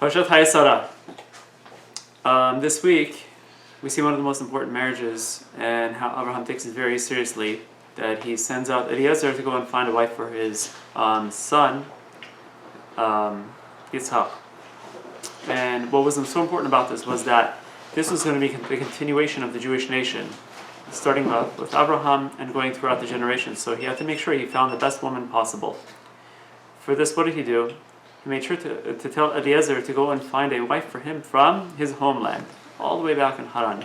Parshat Hayasara. This week, we see one of the most important marriages and how Abraham takes it very seriously, that he sends out Eliezer to go and find a wife for his son, Yitzhak. And what was so important about this was that this was going to be the continuation of the Jewish nation, starting off with Abraham and going throughout the generations. So he had to make sure he found the best woman possible. For this, what did he do? He made sure to tell Eliezer to go and find a wife for him from his homeland, all the way back in Haran.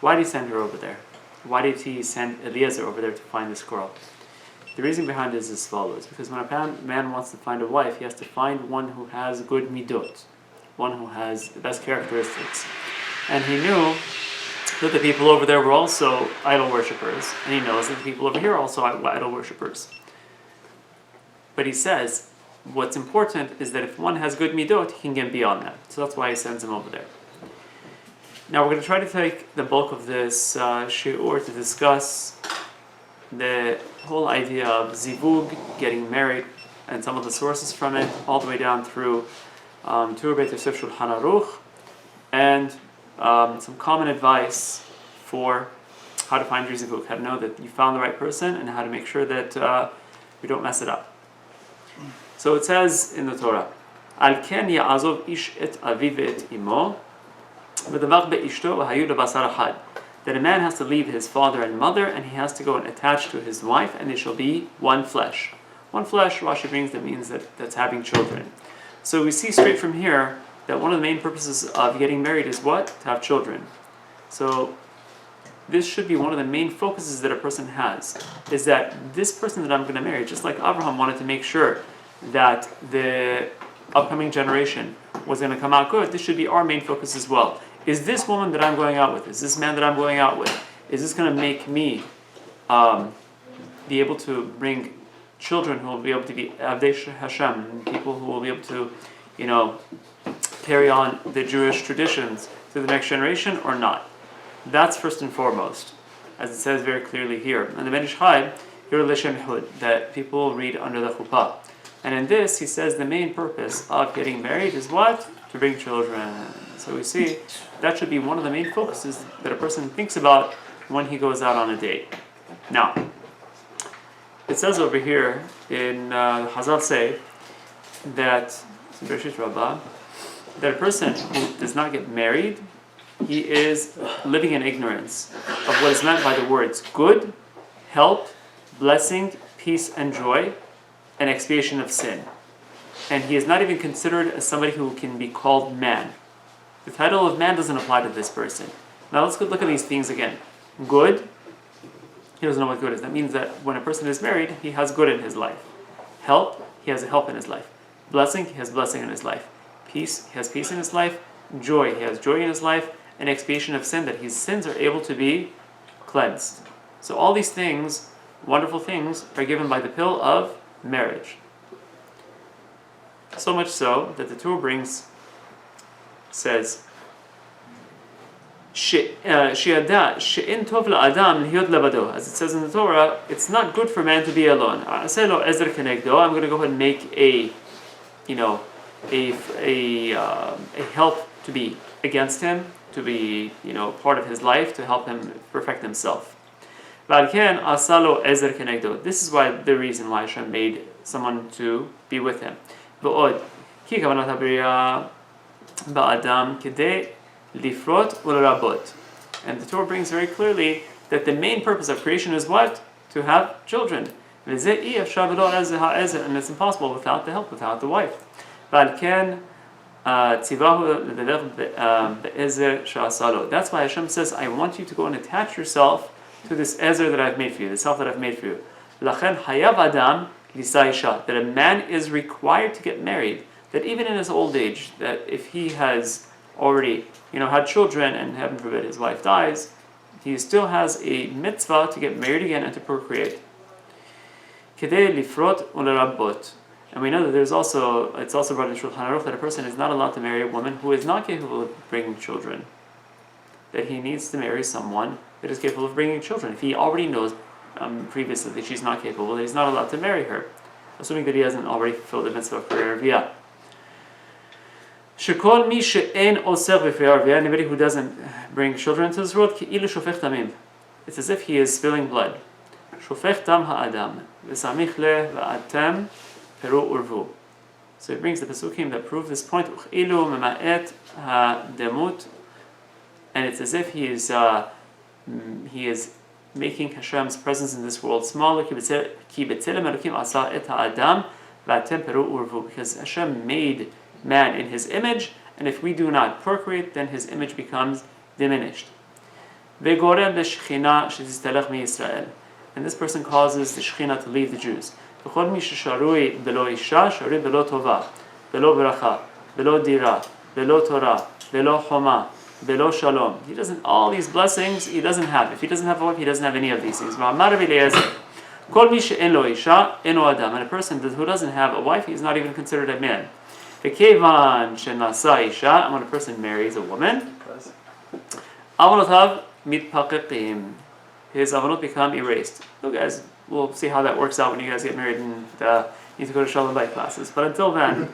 Why did he send her over there? Why did he send Eliezer over there to find this girl? The reason behind it is as follows. Because when a man wants to find a wife, he has to find one who has good midot, one who has the best characteristics. And he knew that the people over there were also idol worshippers, and he knows that the people over here are also idol worshippers. But he says, what's important is that if one has good midot, he can get beyond that. So that's why he sends him over there. Now we're going to try to take the bulk of this shiur to discuss the whole idea of zivug, getting married, and some of the sources from it, all the way down through Tur Beit Yosef Shulchan Aruch, and some common advice for how to find your zivug, how to know that you found the right person, and how to make sure that you don't mess it up. So it says in the Torah, Al ken ya'azov ish et aviv et imo, v'davar be'ishto v'hayu lebasar achad. That a man has to leave his father and mother, and he has to go and attach to his wife, and they shall be one flesh. One flesh, Rashi brings, that means that's having children. So we see straight from here that one of the main purposes of getting married is what? To have children. So this should be one of the main focuses that a person has, is that this person that I'm going to marry, just like Abraham wanted to make sure that the upcoming generation was going to come out good, this should be our main focus as well. Is this woman that I'm going out with, is this man that I'm going out with, is this going to make me be able to bring children who will be able to be Avdei Hashem, people who will be able to, carry on the Jewish traditions to the next generation or not? That's first and foremost, as it says very clearly here. And the Ben Ish Chai, that people read under the chuppah. And in this, he says the main purpose of getting married is what? To bring children. So we see that should be one of the main focuses that a person thinks about when he goes out on a date. Now, it says over here in Chazal say that a person who does not get married, he is living in ignorance of what is meant by the words good, help, blessing, peace, and joy, and expiation of sin. And he is not even considered as somebody who can be called man. The title of man doesn't apply to this person. Now let's look at these things again. Good, he doesn't know what good is. That means that when a person is married, he has good in his life. Help, he has a help in his life. Blessing, he has blessing in his life. Peace, he has peace in his life. Joy, he has joy in his life. And expiation of sin, that his sins are able to be cleansed. So all these things, wonderful things, are given by the pill of marriage. So much so that the Torah brings, says, as it says in the Torah, it's not good for man to be alone. I'm going to go ahead and make a help to be against him, to be part of his life, to help him perfect himself. This is why the reason why Hashem made someone to be with him. And the Torah brings very clearly that the main purpose of creation is what? To have children. And it's impossible without the help, without the wife. That's why Hashem says, I want you to go and attach yourself to this ezer that I've made for you, the self that I've made for you. That a man is required to get married, that even in his old age, that if he has already had children, and heaven forbid his wife dies, he still has a mitzvah to get married again and to procreate. And we know that it's also brought in Shulchan Aruch that a person is not allowed to marry a woman who is not capable of bringing children. That he needs to marry someone that is capable of bringing children. If he already knows previously that she's not capable, that he's not allowed to marry her, assuming that he hasn't already fulfilled the mitzvah of Reviyah. Shekol mi she'en oser b'fei arvia, anybody who doesn't bring children into this world, ki'ilu shofech damim. It's as if he is spilling blood. Shofech dam ha'adam, v'samich le v'atem peru urvu. So it brings the Pesukim that prove this point. Uchilu mema'et ha'demut, and it's as if he is making Hashem's presence in this world smaller. Ki b'tzelem Elokim asa et ha'adam v'atem peru urvu, because Hashem made man in his image, and if we do not procreate, then his image becomes diminished. Ve'gorem le'shechina she'tiztelech mi'Yisrael, and this person causes the Shechina to leave the Jews. V'chol mi shesharui belo isha, sharui belo tova, belo beracha, belo dira, belo Torah, belo choma, belo shalom. He doesn't, all these blessings he doesn't have. If he doesn't have a wife, he doesn't have any of these things. Kol mi she'en lo isha, eno adam. And a person who doesn't have a wife, he's not even considered a man. V'kevan shenasa isha, and when a person marries a woman, avanotav mitpaqiqim, his avanot become erased. So guys, we'll see how that works out when you guys get married and need to go to Shalom Bayit classes. But until then,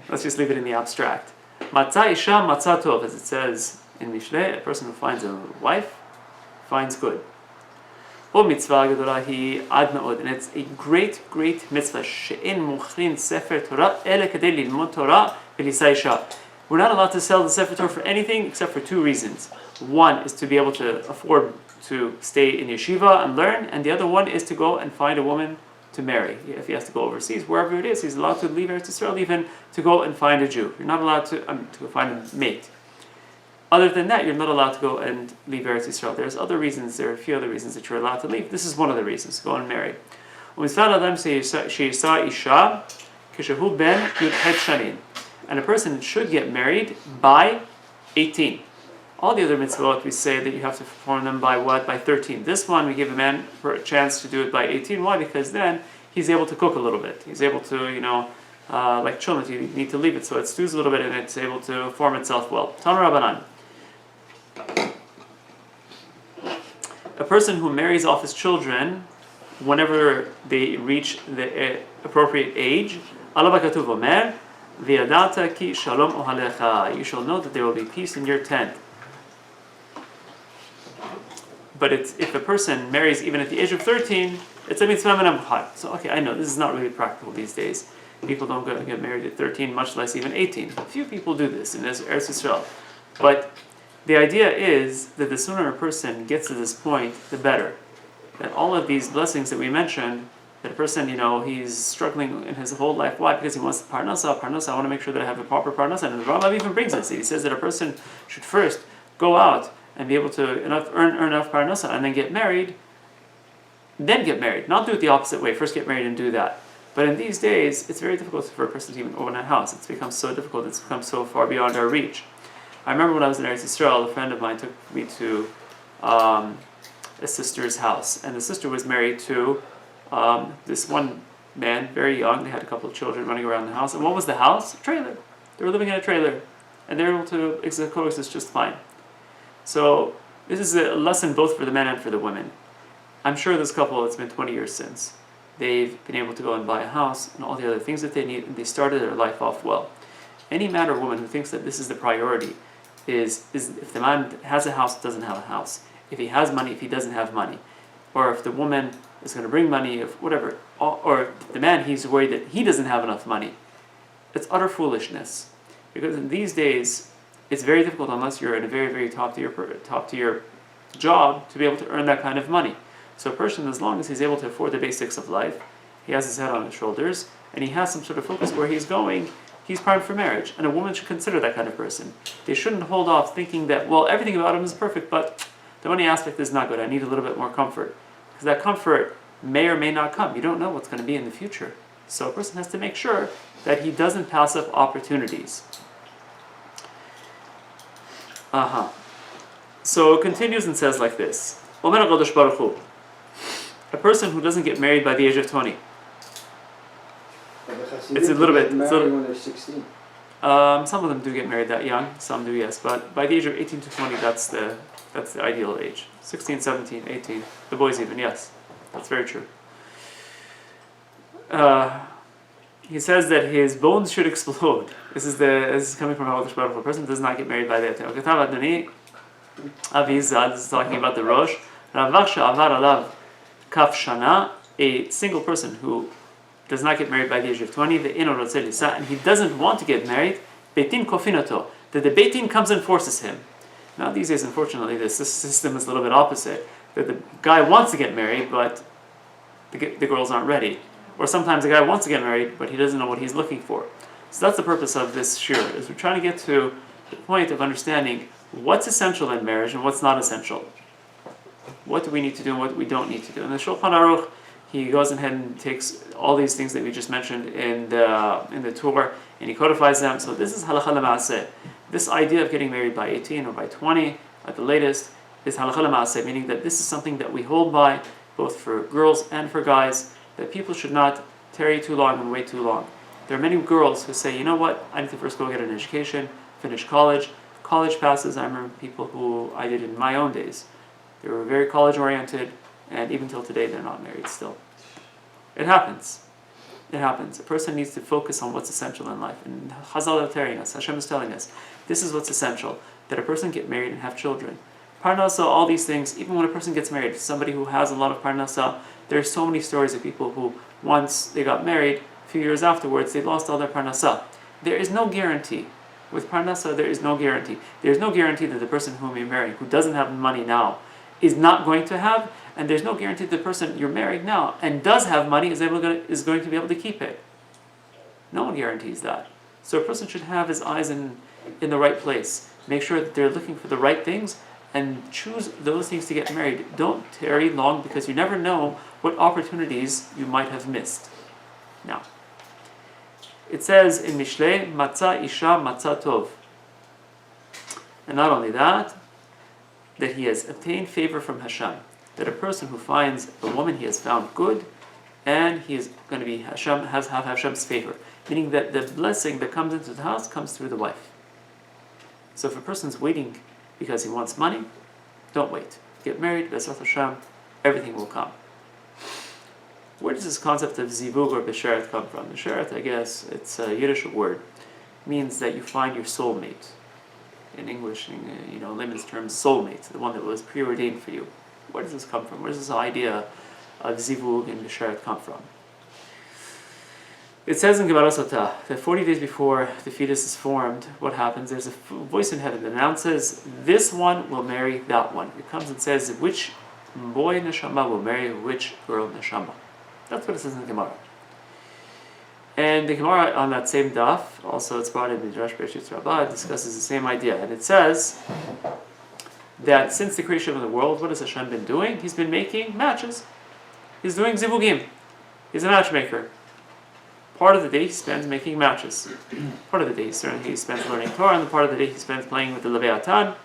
let's just leave it in the abstract. Matzah isha matzah tov, as it says in Mishlei, a person who finds a wife finds good. O mitzvah gedolah hi ad me'od, and it's a great, great mitzvah. She'en muchrin sefer Torah ele kadei lilmod Torah v'lisai isha. We're not allowed to sell the sefer Torah for anything except for two reasons. One is to be able to afford to stay in yeshiva and learn, and the other one is to go and find a woman to marry. If he has to go overseas, wherever it is, he's allowed to leave Eretz Yisrael even to go and find a Jew. You're not allowed to go find a mate. Other than that, you're not allowed to go and leave Eretz Yisrael. There are a few other reasons that you're allowed to leave. This is one of the reasons. Go and marry. And a person should get married by 18. All the other mitzvot, we say that you have to perform them by what? By 13. This one, we give a man a chance to do it by 18. Why? Because then he's able to cook a little bit. He's able to, like chumot, you need to leave it so it stews a little bit and it's able to form itself well. Tanu Rabbanan. A person who marries off his children, whenever they reach the appropriate age, Allah katuv omer, v'yadata ki shalom ohalecha. You shall know that there will be peace in your tent. But if a person marries even at the age of 13, it's a mitzvah menamchad. So okay, I know this is not really practical these days. People don't get married at 13, much less even 18. A few people do this in Eretz Yisrael. But the idea is that the sooner a person gets to this point, the better. That all of these blessings that we mentioned, that a person, he's struggling in his whole life. Why? Because he wants parnasa. I want to make sure that I have a proper parnasa. And the Rambam even brings this. He says that a person should first go out and be able to earn enough parnasa and then get married. Then get married. Not do it the opposite way. First get married and do that. But in these days, it's very difficult for a person to even own a house. It's become so difficult. It's become so far beyond our reach. I remember when I was in Eretz Yisrael, a friend of mine took me to a sister's house. And the sister was married to this one man, very young. They had a couple of children running around the house. And what was the house? A trailer. They were living in a trailer. And they were able to coexist just fine. So this is a lesson both for the men and for the women. I'm sure this couple, it's been 20 years since, they've been able to go and buy a house and all the other things that they need, and they started their life off well. Any man or woman who thinks that this is the priority is if the man has a house, doesn't have a house. If he has money, if he doesn't have money. Or if the woman is going to bring money, if whatever. Or if the man, he's worried that he doesn't have enough money. It's utter foolishness. Because in these days, it's very difficult unless you're in a very, very top tier job to be able to earn that kind of money. So a person, as long as he's able to afford the basics of life, he has his head on his shoulders, and he has some sort of focus where he's going, he's primed for marriage. And a woman should consider that kind of person. They shouldn't hold off thinking that, well, everything about him is perfect, but the money aspect is not good. I need a little bit more comfort. Because that comfort may or may not come. You don't know what's going to be in the future. So a person has to make sure that he doesn't pass up opportunities. So it continues and says like this. Omer HaKadosh Baruch Hu, a person who doesn't get married by the age of 20. It's a little bit. When they're 16. Some of them do get married that young. Some do, yes. But by the age of 18 to 20, that's the ideal age. 16, 17, 18. The boys even, yes. That's very true. he says that his bones should explode. This is coming from how a person does not get married by the Aviz, this is talking about the Rosh. Ravaksha Avar Alav Kaf Shana, a single person who does not get married by the age of 20, the Ino Rotze Lisa, and he doesn't want to get married, Beitin Kofinato, that the Beitin comes and forces him. Now these days, unfortunately, this system is a little bit opposite, that the guy wants to get married, but the girls aren't ready. Or sometimes the guy wants to get married, but he doesn't know what he's looking for. So that's the purpose of this shiur, is we're trying to get to the point of understanding what's essential in marriage and what's not essential. What do we need to do and what we don't need to do. And the Shulchan Aruch, he goes ahead and takes all these things that we just mentioned in the Torah, and he codifies them. So this is halakha l'maaseh. This idea of getting married by 18 or by 20 at the latest is halakha l'maaseh, meaning that this is something that we hold by, both for girls and for guys, that people should not tarry too long and wait too long. There are many girls who say, you know what, I need to first go get an education, finish college. College passes. I remember people who I did in my own days. They were very college oriented, and even till today they're not married still. It happens. It happens. A person needs to focus on what's essential in life. And Chazal are telling us, Hashem is telling us, this is what's essential, that a person get married and have children. Parnasa, all these things, even when a person gets married, somebody who has a lot of parnasa, there are so many stories of people who, once they got married, a few years afterwards, they lost all their parnasa. There is no guarantee. With parnasa, there is no guarantee. There is no guarantee that the person whom you're marrying, who doesn't have money now, is not going to have, and there's no guarantee that the person you're married now and does have money is going to be able to keep it. No one guarantees that. So a person should have his eyes in the right place. Make sure that they're looking for the right things and choose those things to get married. Don't tarry long, because you never know what opportunities you might have missed. Now, it says in Mishlei, Matzah Isha Matzah Tov. And not only that he has obtained favor from Hashem. That a person who finds a woman he has found good, and he is going to be have Hashem's favor. Meaning that the blessing that comes into the house comes through the wife. So if a person's waiting because he wants money, don't wait. Get married, B'ezras Hashem, everything will come. Where does this concept of zivug or besheret come from? Besheret, I guess, it's a Yiddish word. It means that you find your soulmate. In English, in layman's terms, soulmate, the one that was preordained for you. Where does this come from? Where does this idea of zivug and besheret come from? It says in Gemara Sotah that 40 days before the fetus is formed, what happens? There's a voice in heaven that announces, this one will marry that one. It comes and says, which boy neshama will marry which girl neshama. That's what it says in the Gemara. And the Gemara on that same daf, also it's brought in Midrash Bereshit Rabbah, discusses the same idea. And it says that since the creation of the world, what has Hashem been doing? He's been making matches. He's doing zivugim. He's a matchmaker. Part of the day he spends making matches. Part of the day he spends learning Torah, and the part of the day he spends playing with the Leviathan.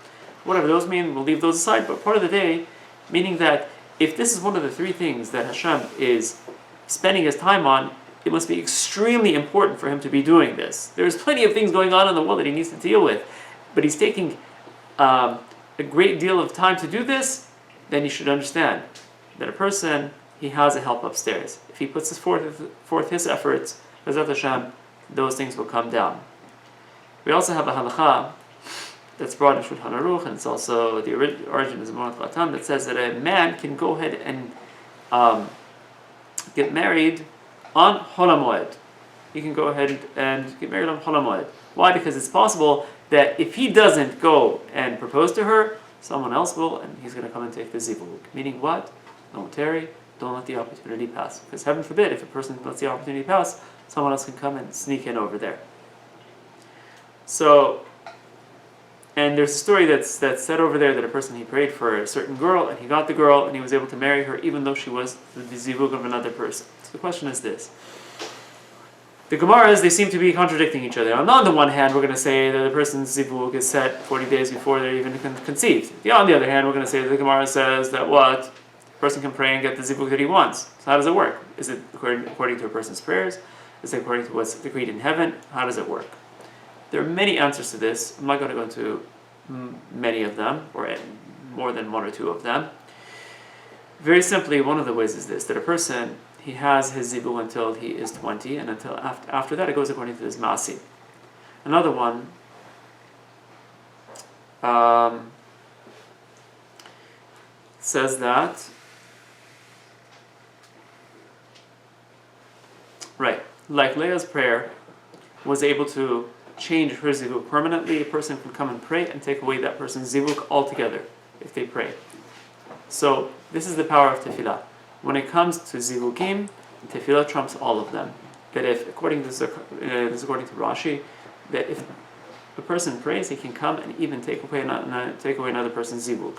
Whatever those mean, we'll leave those aside. But part of the day, meaning that if this is one of the three things that Hashem is spending his time on, it must be extremely important for him to be doing this. There's plenty of things going on in the world that he needs to deal with, but he's taking a great deal of time to do this. Then you should understand that a person, he has a help upstairs. If he puts forth his efforts, B'ezras Hashem, those things will come down. We also have a halakha that's brought in Shulchan Aruch, and it's also the origin is Morat Latam, that says that a man can go ahead and get married on Hol HaMoed. He can go ahead and get married on Hol HaMoed. Why? Because it's possible that if he doesn't go and propose to her, someone else will, and he's going to come and take the zivug. Meaning what? Don't tarry, don't let the opportunity pass. Because heaven forbid, if a person lets the opportunity pass, someone else can come and sneak in over there. So, and there's a story that's said over there that a person, he prayed for a certain girl, and he got the girl, and he was able to marry her even though she was the zivug of another person. So the question is this. The Gemaras, they seem to be contradicting each other. On the one hand, we're going to say that the person's zivug is set 40 days before they're even conceived. On the other hand, we're going to say that the Gemara says that what? The person can pray and get the zivug that he wants. So how does it work? Is it according to a person's prayers? Is it according to what's decreed in heaven? How does it work? There are many answers to this. I'm not going to go into many of them, or more than one or two of them. Very simply, one of the ways is this, that a person, he has his zivug until he is 20, and until after that it goes according to his masi. Another one says that, right, like Leah's prayer was able to change her zivug permanently, a person can come and pray and take away that person's zivug altogether if they pray. So this is the power of tefillah. When it comes to zivugim, tefillah trumps all of them. That if, according to this is according to Rashi, that if a person prays, he can come and even take away another person's zivug.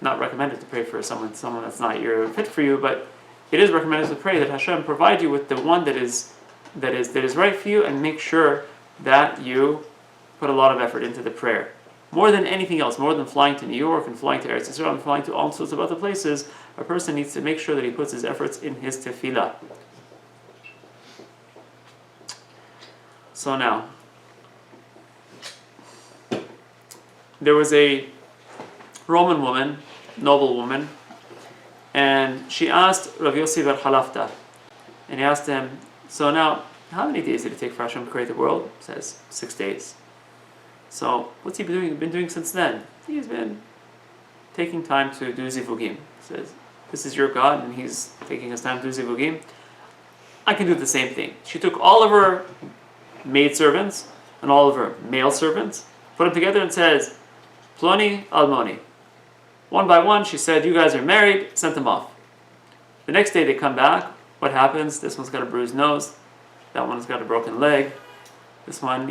Not recommended to pray for someone that's not your fit for you, but it is recommended to pray that Hashem provide you with the one that is right for you, and make sure that you put a lot of effort into the prayer. More than anything else, more than flying to New York and flying to Eretz Yisrael and flying to all sorts of other places, a person needs to make sure that he puts his efforts in his tefillah. So now, there was a Roman woman, noble woman, and she asked Rav Yossi bar Halafta, and he asked him, so now, how many days did it take for Hashem to create the world? He says, 6 days. So, what's he been doing since then? He's been taking time to do zivugim. He says, this is your God, and he's taking his time to do zivugim. I can do the same thing. She took all of her maidservants and all of her male servants, put them together and says, Ploni Almoni. One by one, she said, you guys are married, sent them off. The next day they come back. What happens? This one's got a bruised nose. That one's got a broken leg. This one,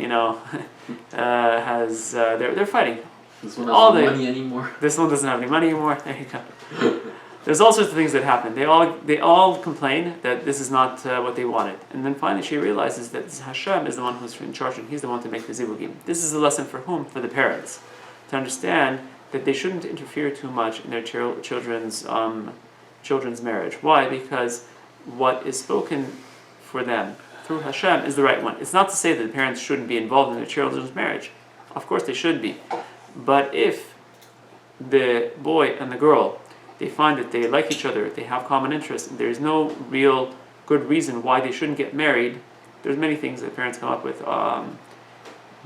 has they're fighting. This one doesn't have money anymore. This one doesn't have any money anymore. There you go. There's all sorts of things that happen. They all complain that this is not what they wanted, and then finally she realizes that Hashem is the one who's in charge, and He's the one to make the zivugim. This is a lesson for whom? For the parents, to understand that they shouldn't interfere too much in their children's marriage. Why? Because what is spoken for them through Hashem is the right one. It's not to say that the parents shouldn't be involved in their children's marriage. Of course they should be. But if the boy and the girl, they find that they like each other, they have common interests, and there's no real good reason why they shouldn't get married, there's many things that parents come up with.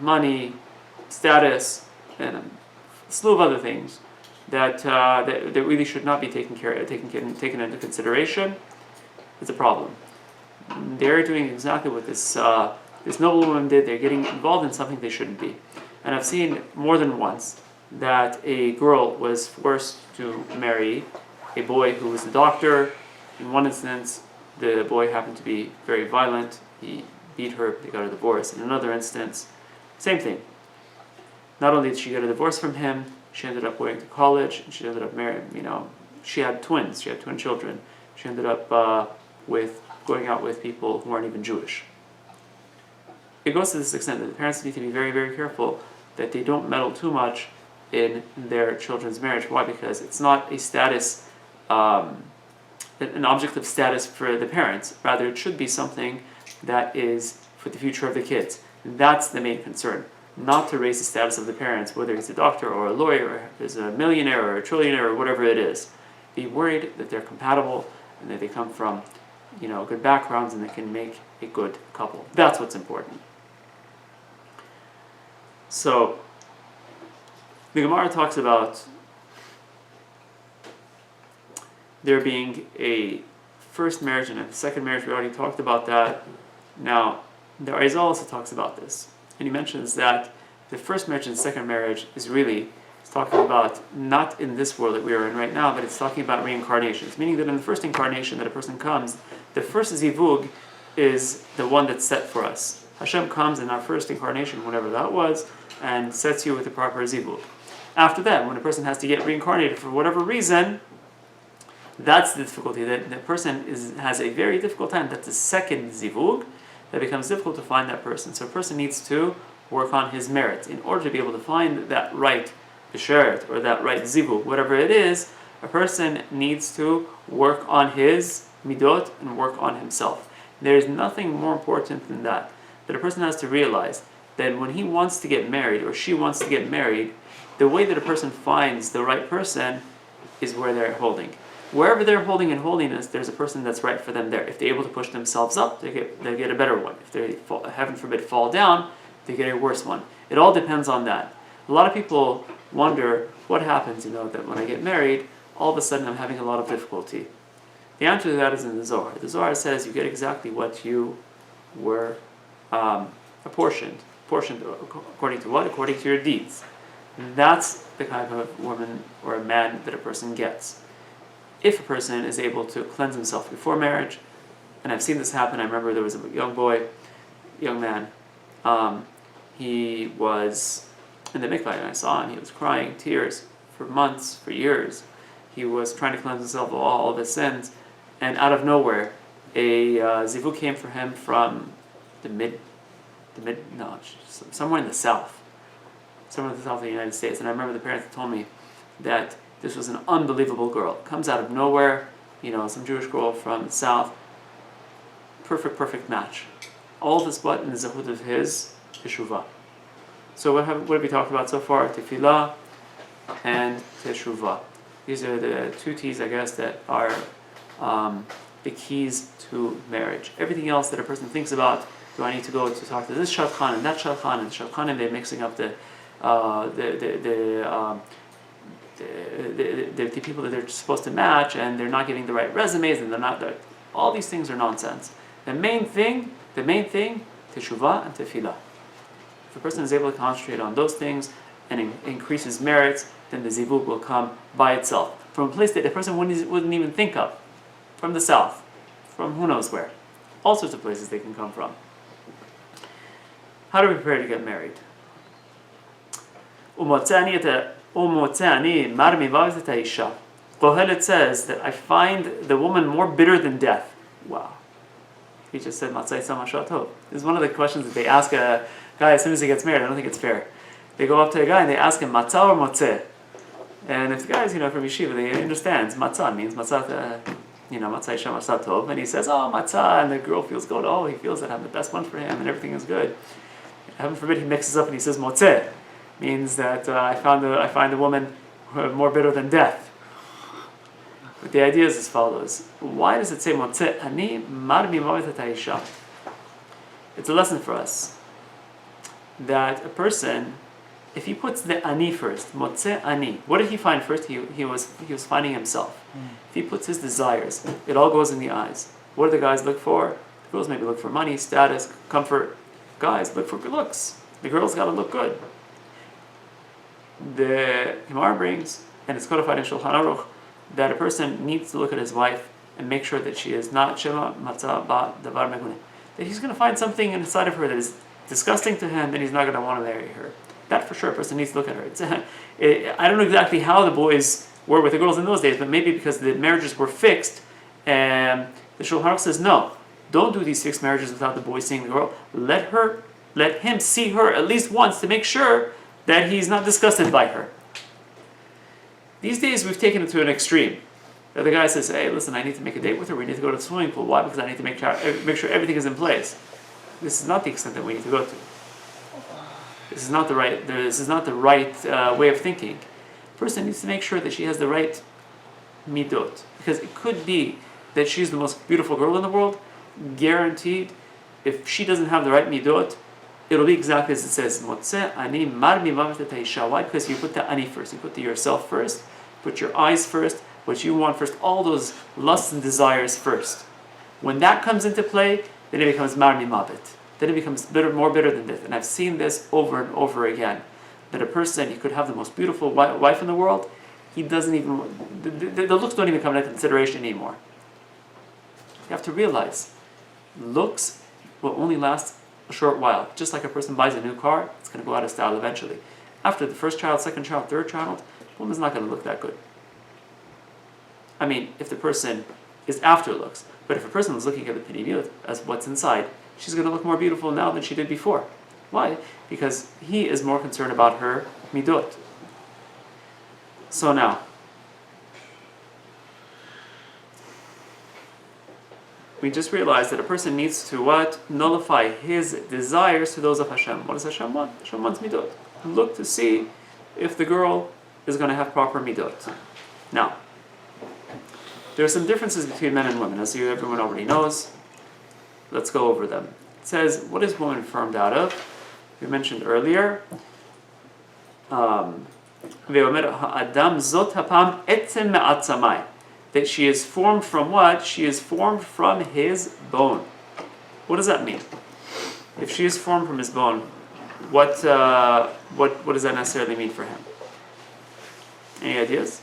Money, status, and a slew of other things that really should not be taken into consideration. It's a problem. They're doing exactly what this noblewoman did. They're getting involved in something they shouldn't be. And I've seen more than once that a girl was forced to marry a boy who was a doctor. In one instance, the boy happened to be very violent. He beat her, they got a divorce. In another instance, same thing. Not only did she get a divorce from him, she ended up going to college, and she ended up marrying, she had twins, she had twin children. She ended up going out with people who aren't even Jewish. It goes to this extent that the parents need to be very, very careful that they don't meddle too much in their children's marriage. Why? Because it's not a status, an object of status for the parents. Rather, it should be something that is for the future of the kids. And that's the main concern. Not to raise the status of the parents, whether he's a doctor or a lawyer, or is a millionaire or a trillionaire or whatever it is. Be worried that they're compatible and that they come from good backgrounds and they can make a good couple. That's what's important. So, the Gemara talks about there being a first marriage and a second marriage. We already talked about that. Now, the Chazal also talks about this. And he mentions that the first marriage and the second marriage is really, it's talking about not in this world that we are in right now, but it's talking about reincarnations. Meaning that in the first incarnation that a person comes, the first zivug is the one that's set for us. Hashem comes in our first incarnation, whatever that was, and sets you with the proper zivug. After that, when a person has to get reincarnated for whatever reason, that's the difficulty. That the person has a very difficult time. That's the second zivug that becomes difficult to find that person. So a person needs to work on his merit. In order to be able to find that right bisheret or that right zivug, whatever it is, a person needs to work on his midot and work on himself. There is nothing more important than that. That a person has to realize that when he wants to get married or she wants to get married, the way that a person finds the right person is where they're holding. Wherever they're holding in holiness, there's a person that's right for them there. If they're able to push themselves up, they get a better one. If they, heaven forbid, fall down, they get a worse one. It all depends on that. A lot of people wonder what happens, that when I get married, all of a sudden I'm having a lot of difficulty. The answer to that is in the Zohar. The Zohar says you get exactly what you were apportioned. Apportioned according to what? According to your deeds. That's the kind of woman or a man that a person gets. If a person is able to cleanse himself before marriage, and I've seen this happen. I remember there was a young man, he was in the mikvah and I saw him, he was crying tears for months, for years. He was trying to cleanse himself of all of his sins, and out of nowhere, a zivug came for him from somewhere in the south of the United States. And I remember the parents told me that this was an unbelievable girl. Comes out of nowhere, some Jewish girl from the south. Perfect match. All this what in the zehut of his teshuvah. So what have we talked about so far? Tefillah and teshuvah. These are the two T's, I guess, that are the keys to marriage. Everything else that a person thinks about, do I need to go to talk to this shadchan and that shadchan, and shadchanim, they're mixing up the people that they're supposed to match, and they're not giving the right resumes, and they're not there. All these things are nonsense. The main thing, teshuvah and tefillah. If a person is able to concentrate on those things and increases merits, then the zivug will come by itself from a place that the person wouldn't even think of, from the south, from who knows where. All sorts of places they can come from. How do we prepare to get married? Kohelet says that I find the woman more bitter than death. Wow. He just said Matzai Samashatov. This is one of the questions that they ask a guy as soon as he gets married. I don't think it's fair. They go up to a guy and they ask him Matzah or Motzeh. And if the guy is, from yeshiva, he understands Matzah means Matzah, Matzah Samashatov. And he says, oh, Matzah, and the girl feels good. Oh, he feels that I'm the best one for him and everything is good. Heaven forbid he mixes up and he says Motzeh. Means that I find the woman more bitter than death. But the idea is as follows. Why does it say Motzeh ani marmi mavet ha'isha? It's a lesson for us that a person, if he puts the ani first, Motzeh ani, what did he find first? He was finding himself. If he puts his desires, it all goes in the eyes. What do the guys look for? The girls maybe look for money, status, comfort. Guys look for good looks. The girls got to look good. The Gemara brings, and it's codified in Shulchan Aruch, that a person needs to look at his wife and make sure that she is not Shema Matzah Ba Davar Meguneh. That he's going to find something inside of her that is disgusting to him, then he's not going to want to marry her. That for sure, a person needs to look at her. I don't know exactly how the boys were with the girls in those days, but maybe because the marriages were fixed, and the Shulchan Aruch says, no, don't do these fixed marriages without the boy seeing the girl. Let him see her at least once to make sure that he's not disgusted by her. These days we've taken it to an extreme. The guy says, hey, listen, I need to make a date with her, we need to go to the swimming pool. Why? Because I need to make sure everything is in place. This is not the extent that we need to go to. This is not the right way of thinking. A person needs to make sure that she has the right midot. Because it could be that she's the most beautiful girl in the world, guaranteed. If she doesn't have the right midot, it'll be exactly as it says. Why? Because you put the ani first. You put the yourself first. Put your eyes first. What you want first. All those lusts and desires first. When that comes into play, then it becomes marmi mavet. Then it becomes more bitter than death. And I've seen this over and over again. That a person, he could have the most beautiful wife in the world. He doesn't even, the looks don't even come into consideration anymore. You have to realize, looks will only last a short while. Just like a person buys a new car, it's going to go out of style eventually. After the first child, second child, third child, the woman's not going to look that good. I mean, if the person is after looks, but if a person was looking at the pinimiyot as what's inside, she's going to look more beautiful now than she did before. Why? Because he is more concerned about her midot. So now, we just realized that a person needs to what? Nullify his desires to those of Hashem. What does Hashem want? Hashem wants midot. Look to see if the girl is going to have proper midot. Now, there are some differences between men and women, as everyone already knows. Let's go over them. It says, what is woman formed out of? We mentioned earlier. That she is formed from what? She is formed from his bone. What does that mean? If she is formed from his bone, what does that necessarily mean for him? Any ideas?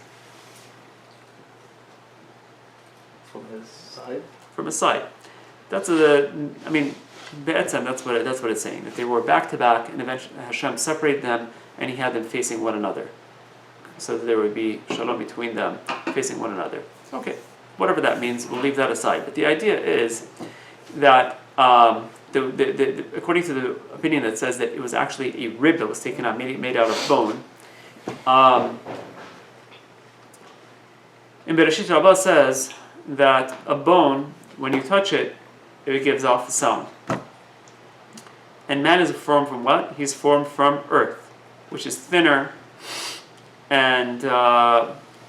From his side? From his side. That's that's what it's saying. That they were back to back, and eventually Hashem separated them, and He had them facing one another, so that there would be shalom between them, facing one another. Okay, whatever that means, we'll leave that aside. But the idea is that according to the opinion that says that it was actually a rib that was taken out, made out of bone. In Bereshit Rabbah says that a bone, when you touch it, it gives off a sound. And man is formed from what? He's formed from earth, which is thinner, and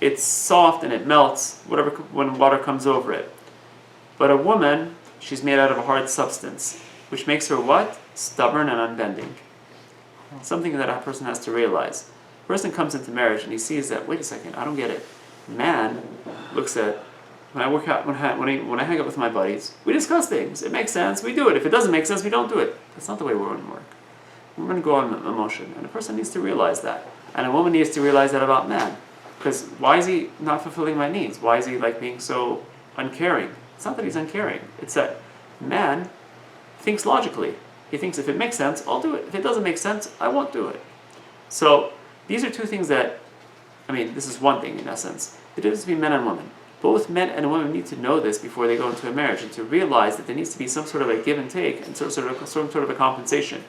it's soft and it melts when water comes over it. But a woman, she's made out of a hard substance, which makes her what? Stubborn and unbending. Something that a person has to realize. A person comes into marriage and he sees that, wait a second, I don't get it. Man looks at, when I work out, when I hang out with my buddies, we discuss things. It makes sense, we do it. If it doesn't make sense, we don't do it. That's not the way women work. Women go on emotion, and a person needs to realize that. And a woman needs to realize that about man. Because why is he not fulfilling my needs? Why is he being so uncaring? It's not that he's uncaring. It's that man thinks logically. He thinks if it makes sense, I'll do it. If it doesn't make sense, I won't do it. So these are two things that, this is one thing in essence. The difference between men and women. Both men and women need to know this before they go into a marriage, and to realize that there needs to be some sort of a give and take, and some sort of a compensation.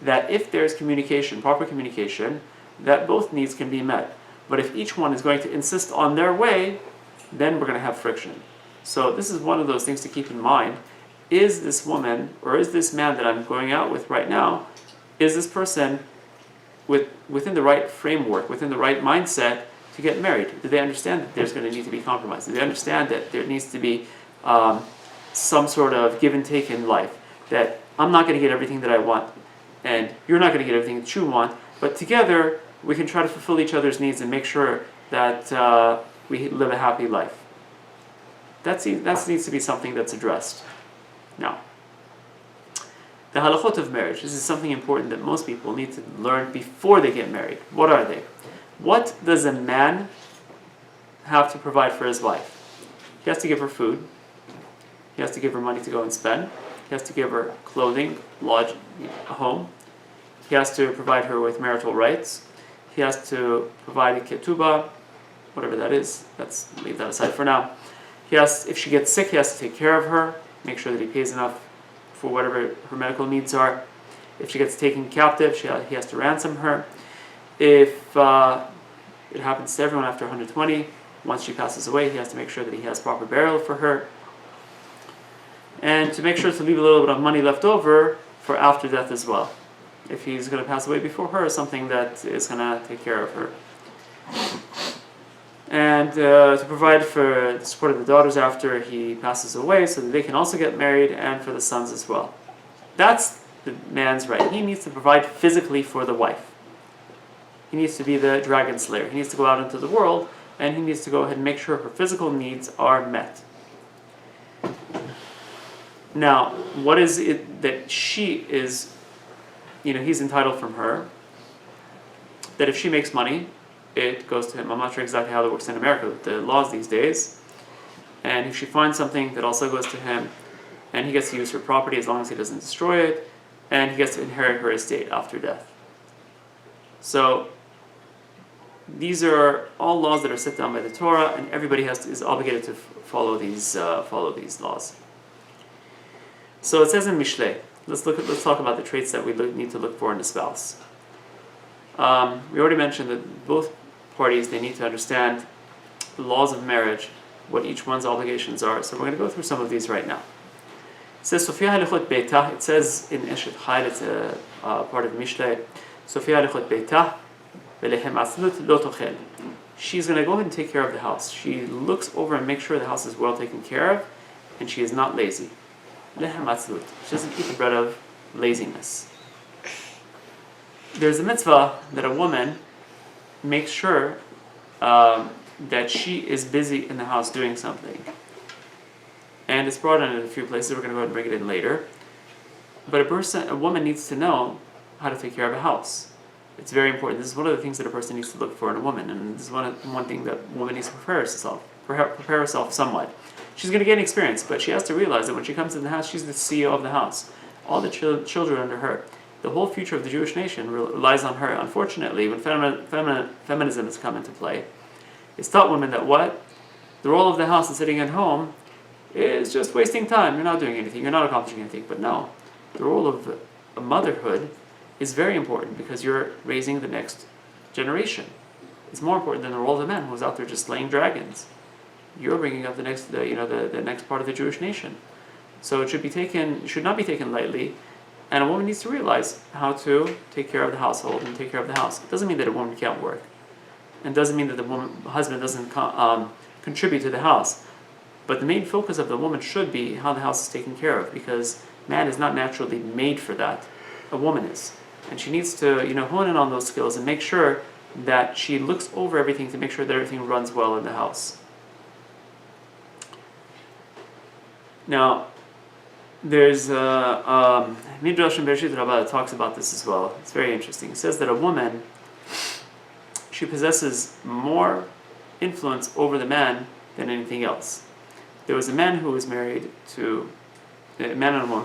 That if there's communication, proper communication, that both needs can be met. But if each one is going to insist on their way, then we're going to have friction. So this is one of those things to keep in mind. Is this woman, or is this man that I'm going out with right now, is this person within the right framework, within the right mindset to get married? Do they understand that there's going to need to be compromise? Do they understand that there needs to be some sort of give and take in life? That I'm not going to get everything that I want, and you're not going to get everything that you want, but together we can try to fulfill each other's needs and make sure that we live a happy life. That needs to be something that's addressed. Now, the halachot of marriage. This is something important that most people need to learn before they get married. What are they? What does a man have to provide for his wife? He has to give her food. He has to give her money to go and spend. He has to give her clothing, lodge, a home. He has to provide her with marital rights. He has to provide a ketubah, whatever that is. Let's leave that aside for now. If she gets sick, he has to take care of her, make sure that he pays enough for whatever her medical needs are. If she gets taken captive, he has to ransom her. If it happens to everyone after 120, once she passes away, he has to make sure that he has proper burial for her. And to make sure to leave a little bit of money left over for after death as well. If he's going to pass away before her, something that is going to take care of her. And to provide for the support of the daughters after he passes away so that they can also get married, and for the sons as well. That's the man's right. He needs to provide physically for the wife. He needs to be the dragon slayer. He needs to go out into the world, and he needs to go ahead and make sure her physical needs are met. Now, what is it that she is, he's entitled from her? That if she makes money, it goes to him. I'm not sure exactly how that works in America with the laws these days. And if she finds something, that also goes to him. And he gets to use her property as long as he doesn't destroy it. And he gets to inherit her estate after death. So these are all laws that are set down by the Torah, and everybody is obligated to follow these laws. So it says in Mishlei. Let's talk about the traits that we need to look for in a spouse. We already mentioned that both parties, they need to understand the laws of marriage, what each one's obligations are. So we're going to go through some of these right now. It says, Sofia halichot beitah. It says in Eshet Chayil, it's a part of Mishlei. Sofia halichot beitah, velehem asnut lo tochel. she's going to go ahead and take care of the house. She looks over and makes sure the house is well taken care of, and she is not lazy. Lehem atzlut. She doesn't eat the bread of laziness. There's a mitzvah that a woman makes sure that she is busy in the house doing something. And it's brought in a few places. We're going to go ahead and bring it in later. But a woman needs to know how to take care of a house. It's very important. This is one of the things that a person needs to look for in a woman, and this is one thing that a woman needs to prepare herself somewhat. She's going to gain experience, but she has to realize that when she comes in the house, she's the CEO of the house. All the children under her. The whole future of the Jewish nation relies on her. Unfortunately, when feminism has come into play, it's taught women that the role of the house and sitting at home is just wasting time. You're not doing anything. You're not accomplishing anything. But no, the role of motherhood is very important because you're raising the next generation. It's more important than the role of the man who's out there just slaying dragons. You're bringing up the next part of the Jewish nation. So it should not be taken lightly, and a woman needs to realize how to take care of the household and take care of the house. It doesn't mean that a woman can't work, and doesn't mean that the husband doesn't contribute to the house. But the main focus of the woman should be how the house is taken care of, because man is not naturally made for that. A woman is. And she needs to, hone in on those skills and make sure that she looks over everything to make sure that everything runs well in the house. Now, there's Midrash and Bereshit Rabbah that talks about this as well. It's very interesting. It says that a woman, she possesses more influence over the man than anything else. There was a man and a woman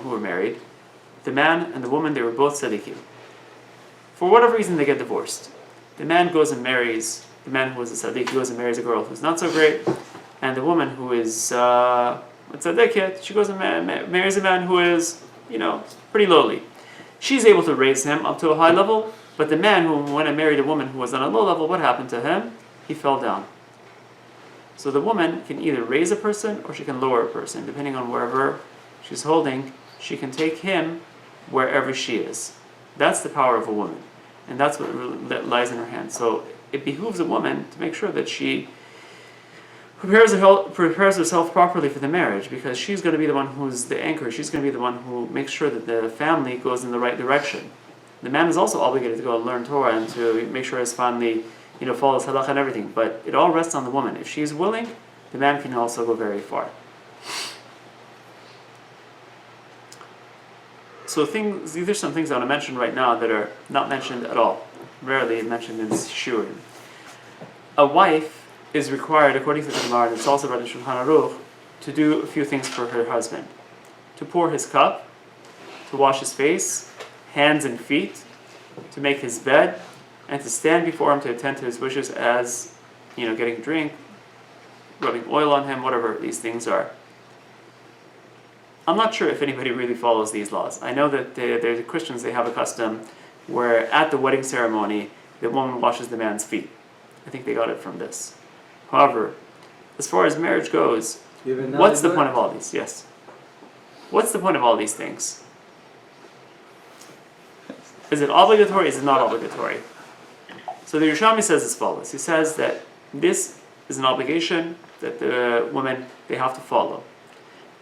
who were married. The man and the woman, they were both tzaddikim. For whatever reason, they get divorced. The man goes and marries, the man who was a tzaddik, goes and marries a girl who's not so great, and the woman who is a tzaddiket, she goes and marries a man who is, pretty lowly. She's able to raise him up to a high level, but the man who went and married a woman who was on a low level, what happened to him? He fell down. So the woman can either raise a person or she can lower a person, depending on wherever she's holding. She can take him wherever she is. That's the power of a woman, and that's that lies in her hands. So it behooves a woman to make sure that she prepares herself properly for the marriage, because she's going to be the one who's the anchor. She's going to be the one who makes sure that the family goes in the right direction. The man is also obligated to go and learn Torah and to make sure his family, follows halakha and everything. But it all rests on the woman. If she's willing, the man can also go very far. So these are some things I want to mention right now that are not mentioned at all, rarely mentioned in Shurim. A wife is required, according to the Gemara, and it's also brought in Shulchan Aruch, to do a few things for her husband. To pour his cup, to wash his face, hands and feet, to make his bed, and to stand before him to attend to his wishes as, getting a drink, rubbing oil on him, whatever these things are. I'm not sure if anybody really follows these laws. I know that the Christians, they have a custom where at the wedding ceremony, the woman washes the man's feet. I think they got it from this. However, as far as marriage goes, what's the point of all these? Yes. What's the point of all these things? Is it obligatory? Is it not obligatory? So the Yerushalmi says as follows. He says that this is an obligation that the women, they have to follow.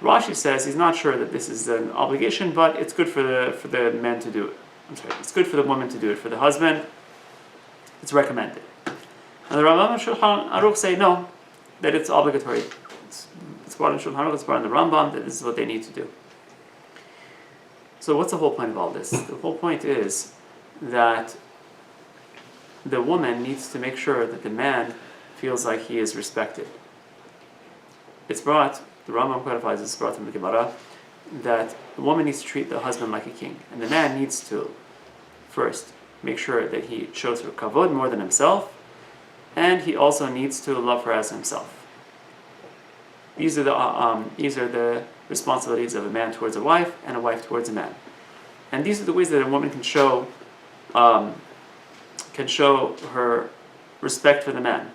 Rashi says he's not sure that this is an obligation, but it's good for the men to do it. It's good for the woman to do it. For the husband, it's recommended. And the Rambam and Shulchan Aruch say no, that it's obligatory. It's brought in Shulchan Aruch, it's brought in the Rambam, that this is what they need to do. So what's the whole point of all this? The whole point is that the woman needs to make sure that the man feels like he is respected. It's brought, the Rambam codifies this, brought from the Gemara, that the woman needs to treat the husband like a king, and the man needs to first make sure that he shows her kavod more than himself, and he also needs to love her as himself. These are the responsibilities of a man towards a wife and a wife towards a man, and these are the ways that a woman can show her respect for the man.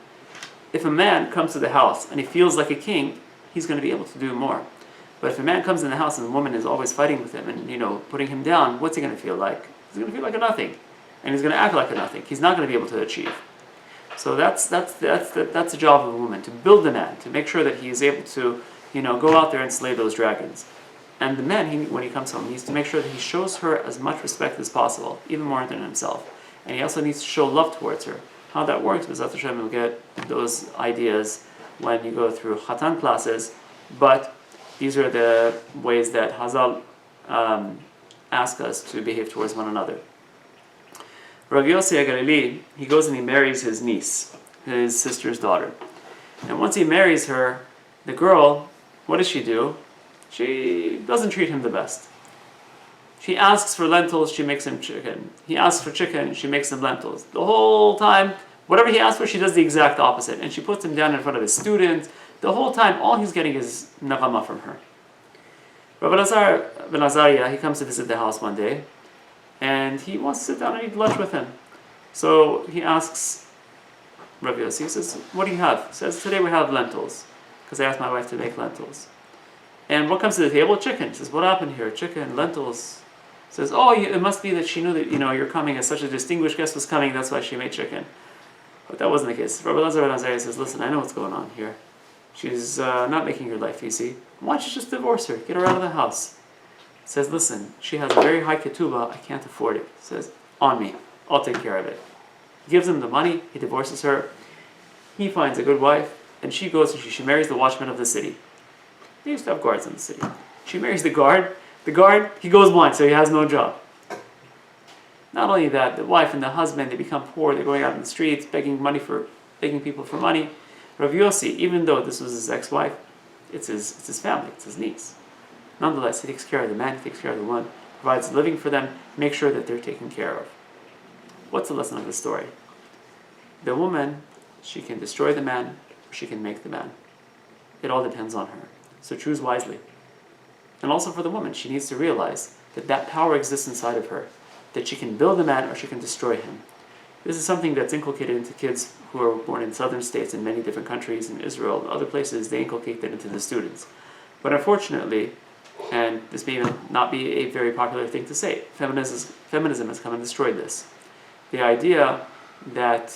If a man comes to the house and he feels like a king, he's going to be able to do more. But if a man comes in the house and the woman is always fighting with him and putting him down, what's he going to feel like? He's going to feel like a nothing, and he's going to act like a nothing. He's not going to be able to achieve. So that's the job of a woman, to build the man, to make sure that he is able to, go out there and slay those dragons. And the man, when he comes home, he needs to make sure that he shows her as much respect as possible, even more than himself. And he also needs to show love towards her. How that works, B'ezrat Hashem, you'll get those ideas when you go through Chatan classes, but these are the ways that Chazal ask us to behave towards one another. Rabbi Yossi HaGalili, he goes and he marries his niece, his sister's daughter. And once he marries her, the girl, what does she do? She doesn't treat him the best. She asks for lentils, she makes him chicken. He asks for chicken, she makes him lentils. The whole time, whatever he asks for, she does the exact opposite. And she puts him down in front of his students. The whole time, all he's getting is nagama from her. Rabbi Lazar ben Azariah, he comes to visit the house one day, and he wants to sit down and eat lunch with him. So he asks Rabbi Yossi, he says, what do you have? He says, today we have lentils, because I asked my wife to make lentils. And what comes to the table? Chicken. He says, what happened here? Chicken, lentils. He says, it must be that she knew that you're coming, as such a distinguished guest was coming, that's why she made chicken. But that wasn't the case. Rabbi Lazar ben Azariah says, listen, I know what's going on here. She's not making your life easy. Why don't you just divorce her? Get her out of the house. He says, listen, she has a very high ketubah, I can't afford it. He says, on me, I'll take care of it. He gives him the money, he divorces her. He finds a good wife, and she goes and she marries the watchman of the city. They used to have guards in the city. She marries the guard. The guard, he goes blind, so he has no job. Not only that, the wife and the husband, they become poor. They're going out in the streets, begging people for money. Rav Yossi, even though this was his ex-wife, it's his family, it's his niece. Nonetheless, he takes care of the man, he takes care of the woman, provides a living for them, makes sure that they're taken care of. What's the lesson of the story? The woman, she can destroy the man, or she can make the man. It all depends on her. So choose wisely. And also for the woman, she needs to realize that power exists inside of her, that she can build a man or she can destroy him. This is something that's inculcated into kids who are born in southern states, in many different countries, in Israel, and other places. They inculcate that into the students. But unfortunately, and this may not be a very popular thing to say, feminism has come and destroyed this. The idea that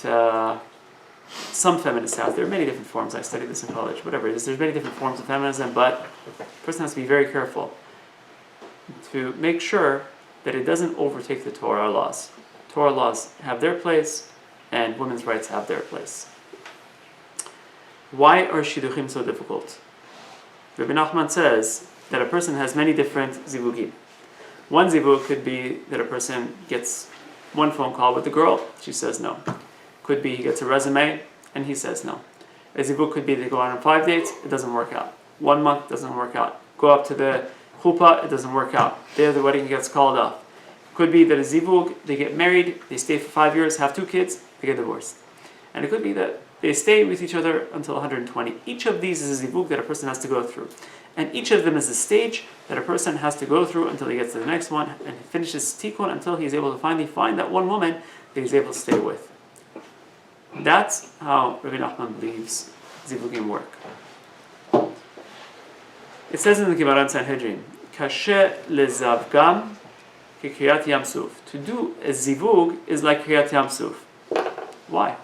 some feminists have, there are many different forms, I studied this in college, whatever it is, there's many different forms of feminism, but a person has to be very careful to make sure that it doesn't overtake the Torah laws. Torah laws have their place, and women's rights have their place. Why are shidduchim so difficult? Rabbi Nachman says that a person has many different zivugim. One zivug could be that a person gets one phone call with the girl, she says no. Could be he gets a resume, and he says no. A zivug could be they go on 5 dates, it doesn't work out. 1 month, doesn't work out. Go up to the chuppah, it doesn't work out. Day of the wedding, he gets called off. Could be that a zivug, they get married, they stay for 5 years, have 2 kids, they get divorced. And it could be that they stay with each other until 120. Each of these is a zivug that a person has to go through. And each of them is a stage that a person has to go through until he gets to the next one and finishes tikkun until he's able to finally find that one woman that he's able to stay with. That's how Rabbi Nachman believes zivugim work. It says in the Gemara in Sanhedrin, Kashe lezavgam kikriyat yamsuf. To do a zivug is like kriyat yamsuf. Why?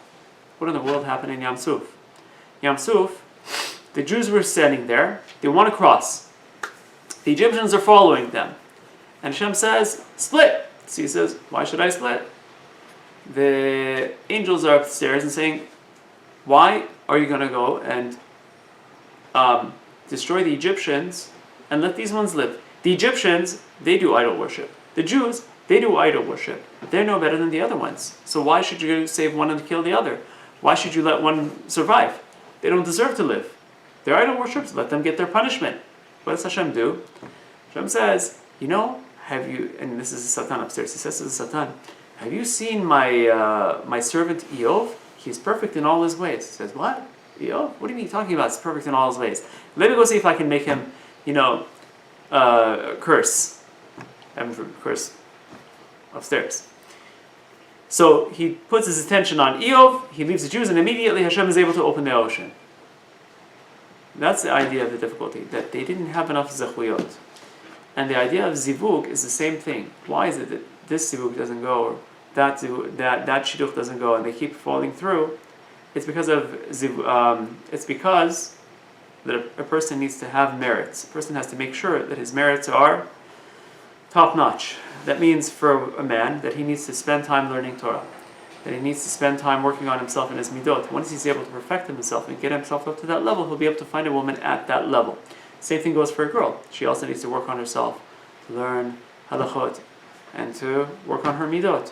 What in the world happened in Yamsuf? Yamsuf, the Jews were standing there, they want to cross. The Egyptians are following them. And Hashem says, split. So he says, why should I split? The angels are upstairs and saying, why are you going to go and destroy the Egyptians and let these ones live? The Egyptians, they do idol worship. The Jews, they do idol worship. They're no better than the other ones. So why should you save one and kill the other? Why should you let one survive? They don't deserve to live. They're idol worshippers, let them get their punishment. What does Hashem do? Hashem says, have you, and this is the Satan upstairs, he says to the Satan, have you seen my servant Eov? He's perfect in all his ways. He says, what? Eov? What do you mean talking about? He's perfect in all his ways. Let me go see if I can make him, curse. Have him curse upstairs. So he puts his attention on Eov, he leaves the Jews, and immediately Hashem is able to open the ocean. That's the idea of the difficulty, that they didn't have enough zechuyot. And the idea of zivug is the same thing. Why is it that this zivug doesn't go, or that shidduch doesn't go, and they keep falling through? it's because it's because that a person needs to have merits. A person has to make sure that his merits are top notch. That means for a man that he needs to spend time learning Torah, that he needs to spend time working on himself and his midot. Once he's able to perfect himself and get himself up to that level, he'll be able to find a woman at that level. Same thing goes for a girl. She also needs to work on herself, to learn halachot, and to work on her midot.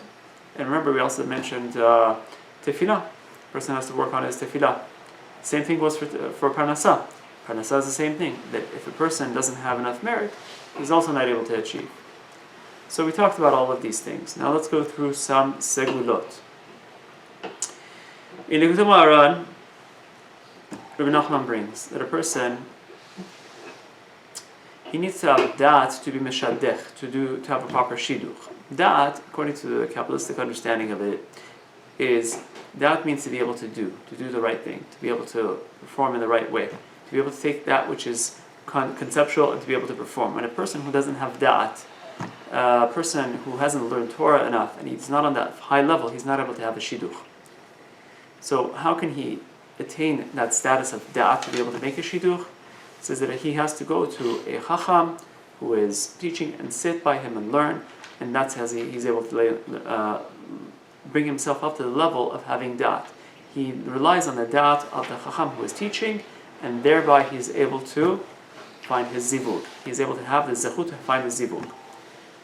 And remember, we also mentioned tefillah. A person has to work on his tefillah. Same thing goes for parnasah. Parnasah is the same thing. That if a person doesn't have enough merit, he's also not able to achieve. So we talked about all of these things. Now let's go through some segulot. In Likutei Moharan, Rabbi Nachman brings that a person, he needs to have da'at to be meshadech, to have a proper shidduch. Da'at, according to the Kabbalistic understanding of it, is da'at means to be able to do the right thing, to be able to perform in the right way, to be able to take that which is conceptual and to be able to perform. When a person who doesn't have da'at, a person who hasn't learned Torah enough and he's not on that high level, he's not able to have a shidduch. So how can he attain that status of da'at to be able to make a shidduch? It says that he has to go to a chacham who is teaching and sit by him and learn, and that's how he's able to bring himself up to the level of having da'at. He relies on the da'at of the chacham who is teaching, and thereby he's able to find his zivug. He's able to have the zechut to find the zivug.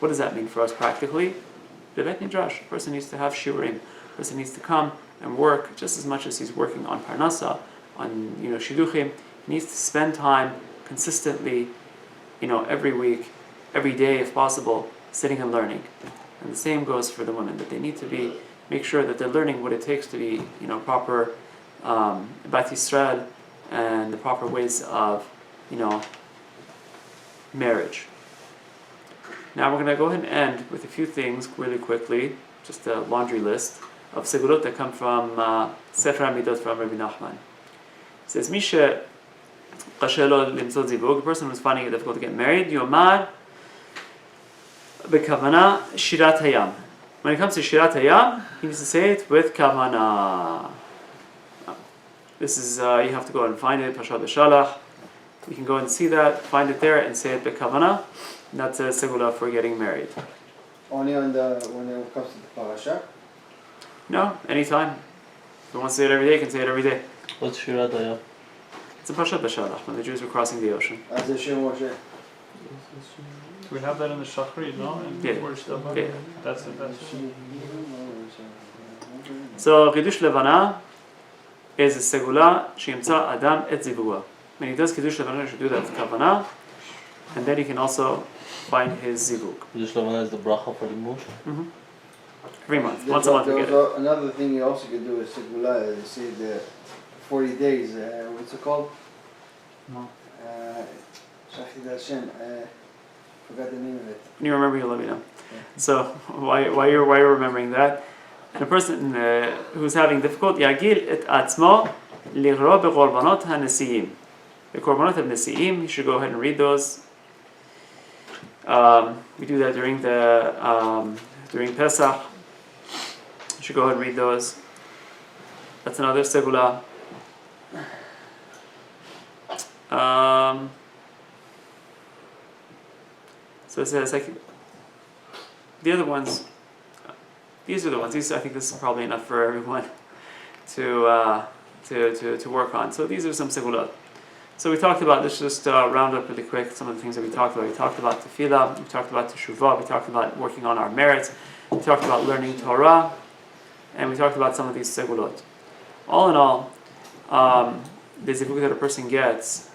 What does that mean for us practically? The Bet Midrash. A person needs to have shiurim. A person needs to come and work just as much as he's working on parnasa, on shidduchim. He needs to spend time consistently, every week, every day if possible, sitting and learning. And the same goes for the women, that they need to make sure that they're learning what it takes to be, proper Bat Yisrael and the proper ways of, marriage. Now we're going to go ahead and end with a few things really quickly, just a laundry list of segulot that come from Sefer HaMidot from Rabbi Nachman. It says, Misha Qashelo Limtzot Zivug, a person who's finding it difficult to get married, Yomar Bekavana Shirat Hayam. When it comes to Shirat Hayam, he needs to say it with Kavana. This is, you have to go and find it, Pashat Shalach. You can go and see that, find it there, and say it Bekavana. That's a segula for getting married. Only when it comes to the parasha? No, anytime. If you want to say it every day, you can say it every day. What's Shirat Hayam? It's a Pashat B'Shalach, when the Jews were crossing the ocean. As a Shem Moshe. Do we have that in the Shachrit, no? And Yeah. we're still Yeah. That's it. So, Kiddush Levana is a segula sheimtza Adam et zivugah. When he does Kiddush Levana, he should do that with Kavanah, and then he can also find his zivug. Kiddush Levana is the bracha for the mush. Every month, once a month we get it. Another thing you also could do is Segula, is say the 40 days, what's it called? No. Shachid Hashem, forgot the name of it. When you remember, you'll let me know. So, why you're remembering that? And a person who's having difficulty, Yagil et atzmo li'ro bekorbanot hanesiim. The korbanot of nesiim, you should go ahead and read those. We do that during Pesach. You should go ahead and read those. That's another segula. So it says like the other ones. These are the ones. I think this is probably enough for everyone to work on. So these are some segulot. So we talked about, let's just round up really quick some of the things that we talked about. We talked about tefillah, we talked about teshuvah, we talked about working on our merits, we talked about learning Torah, and we talked about some of these segulot. All in all, the zivug that a person gets,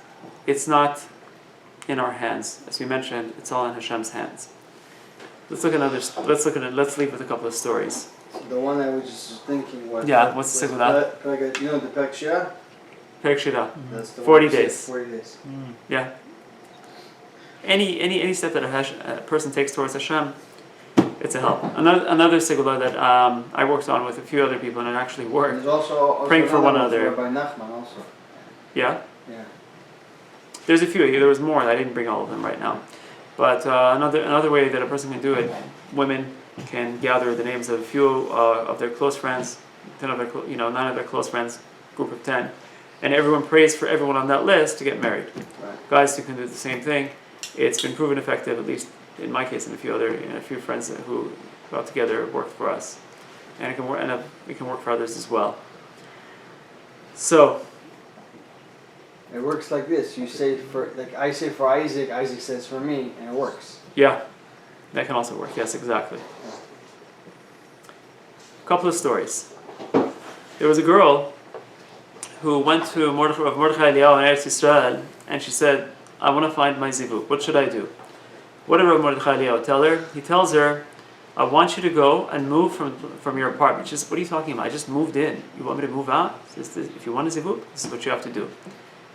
it's not in our hands. As we mentioned, it's all in Hashem's hands. Let's leave with a couple of stories. The one I was just thinking was... Yeah, what's the segula? You know the Perek Shira? Perek Shira. That's the 40 one that days. says 40 days. Yeah. Any step that a person takes towards Hashem, it's a help. Another segula that I worked on with a few other people and it actually worked. There's also Praying for one another. By Nachman also. Yeah? Yeah. There's a few. There was more. I didn't bring all of them right now. But another way that a person can do it, women can gather the names of a few of their close friends, 9 of their close friends, group of 10, and everyone prays for everyone on that list to get married. Right. Guys, you can do the same thing. It's been proven effective, at least in my case and a few other, a few friends who got together worked for us, and it can work, and it can work for others as well. So It works like this. You say for, like I say for Isaac, Isaac says for me, and it works. yeah, that can also work. Yes, exactly. A couple of stories. There was a girl who went to Mordechai Eliyahu in Eretz Yisrael, and she said, I want to find my zivuk. What should I do? What did Rabbi Mordechai Eliyahu tell her? He tells her, I want you to go and move from your apartment. Just, what are you talking about? I just moved in. You want me to move out? If you want a zivuk, this is what you have to do.